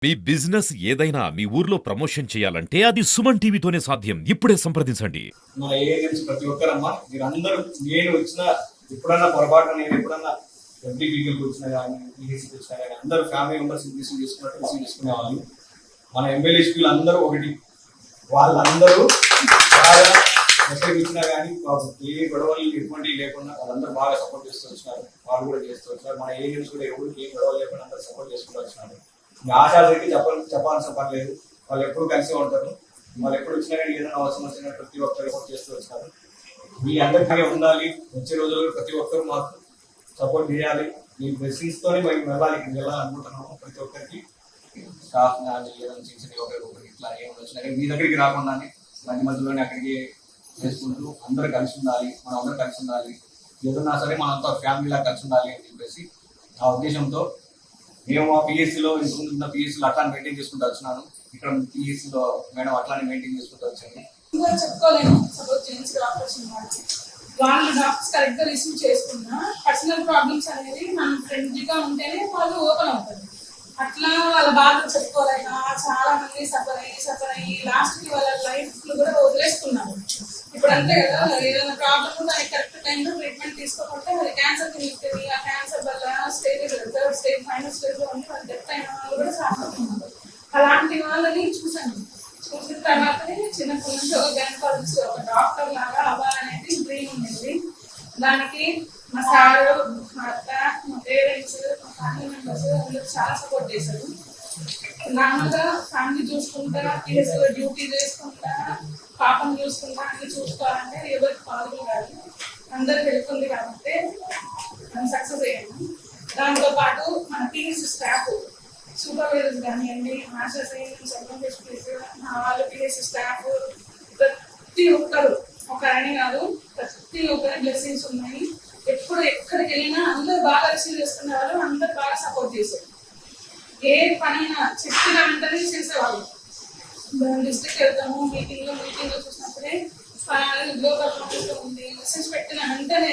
మీ business ఏదైనా మీ ఊర్లో promotion చేయాలంటే అది సుమన్ టీవీతోనే సాధ్యం. ఇప్పుడే సంప్రదించండి. మన ఏఎన్ఎంస్ ప్రతి ఒక్కరమ్మా మీరందరూ నేను వచ్చిన ఎప్పుడన్నా పొరపాటు నేను ఎప్పుడన్నా ఎంపీకి వచ్చినా కానీ ఈసీకి వచ్చినా కానీ అందరూ ఫ్యామిలీ మెంబర్స్ రిసీవ్ చేసుకున్నట్టు రిసీవ్ చేసుకునే వాళ్ళు. మన ఎమ్మెల్యేస్పీలు అందరూ ఒకటి, వాళ్ళందరూ బాగా ఎక్కడికి వచ్చినా కానీ ఏ గొడవలు ఎటువంటి లేకుండా వాళ్ళందరూ బాగా సపోర్ట్ చేస్తూ వచ్చినారు. వాళ్ళు కూడా చేస్తూ వచ్చినారు. మన ఏఎన్ఎంస్ కూడా ఎవరికి ఏం గొడవలు లేకుండా అందరూ సపోర్ట్ చేసుకుంటూ వచ్చినారు. ఆశాలకి చెప్పాల్సిన పని లేదు. వాళ్ళు ఎప్పుడు కలిసి ఉంటారు. వాళ్ళు ఎప్పుడు వచ్చినా కానీ ఏదైనా అవసరం వచ్చినా ప్రతి ఒక్కరు సపోర్ట్ చేస్తూ వచ్చారు. మీ అందరికీ ఉండాలి. వచ్చే రోజుల్లో ప్రతి ఒక్కరు మాకు సపోర్ట్ చేయాలి. మీ బ్లెస్సింగ్స్ తోనే మేము వెళ్ళాలనుకుంటున్నాము. ప్రతి ఒక్కరికి స్టాఫ్ కానీ ఏదైనా చిన్న ఒకరికి ఇట్లా ఏమైనా వచ్చినా కానీ మీ దగ్గరికి రాకుండానే మధ్య మధ్యలోనే అక్కడికి చేసుకుంటూ అందరూ కలిసి ఉండాలి. మనం అందరూ కలిసి ఉండాలి. ఏదన్నా సరే మనంతా ఫ్యామిలీలా కలిసి ఉండాలి అని చెప్పేసి ఆ ఉద్దేశంతో మేము మా పిఎస్సీలో ఇంకొంత పిఎస్సీలో అట్లానే మెయింటైన్ చేసుకుంటూ వచ్చినాను. ఇక్కడ పిఎస్సీలో మేడం అట్లానే మెయింటైన్ చేసుకుంటూ వచ్చాను. చెప్పుకోలేము. సపోజ్ జెంట్స్ ఆపరేషన్ వాళ్ళు డాక్టర్స్ కరెక్ట్ గా రిసీవ్ చేసుకున్నా పర్సనల్ ప్రాబ్లమ్స్ అనేది మనం ఫ్రెండ్లీగా ఉంటేనే వాళ్ళు ఓపెన్ అవుతారు. అట్లా వాళ్ళ బాధలు చెప్పుకోలేక చాలా మంది సఫర్ అయ్యి లాస్ట్ కి వాళ్ళ లైఫ్ కూడా వదిలేసుకున్నారు. ఇప్పుడు అంతే కదా, ఏదైనా ప్రాబ్లమ్ కూడా కరెక్ట్ టైంలో ట్రీట్మెంట్ తీసుకోకపోతే అది క్యాన్సర్ కి వెళ్తుంది. ఆ క్యాన్సర్ వల్ల stage third stage final stage లో ఉండి వాళ్ళు డెత్ అయిన వాళ్ళు కూడా చాలా ఉన్నారు. అలాంటి వాళ్ళని చూసాను. చూసిన తర్వాతనే చిన్నప్పటి నుంచి ఒక గైనకాలజిస్ట్ ఒక డాక్టర్ లాగా అవ్వాలనేది డ్రీమ్ ఉండేది. దానికి మా సారు, మా అత్త, మా పేరెంట్స్, మా ఫ్యామిలీ మెంబర్స్ అందరూ చాలా సపోర్ట్ చేశారు. నార్మల్గా ఫ్యామిలీ చూసుకుంటా, పిఎస్లో డ్యూటీ చేసుకుంటా, పాపను చూసుకుంటా అన్ని చూసుకోవాలంటే ఎవరికి పాజిబుల్ కాదు. అందరికి హెల్ప్ ఉంది కాబట్టి మనం సక్సెస్ అయ్యాము. దాంతో పాటు మన పిఎస్ స్టాఫ్ సూపర్వైజర్స్ కానివ్వండి, మాస్టర్స్ వాళ్ళు పిఎస్ స్టాఫ్ ప్రతి ఒక్కరు ఒకరని కాదు, ప్రతి ఒక్కరి బ్లెస్సింగ్స్ ఉన్నాయి. ఎప్పుడు ఎక్కడికి వెళ్ళినా అందరూ బాగా రిసీవ్ చేసుకునేవాళ్ళు, అందరూ బాగా సపోర్ట్ చేశారు. ఏ పనైనా చెప్పిన వెంటనే చేసేవాళ్ళు. డిస్ట్రిక్ట్ వెళ్తాము, మీటింగ్ లో చూసినప్పుడే గ్లోబల్ ఉంది మెసేజ్ పెట్టిన వెంటనే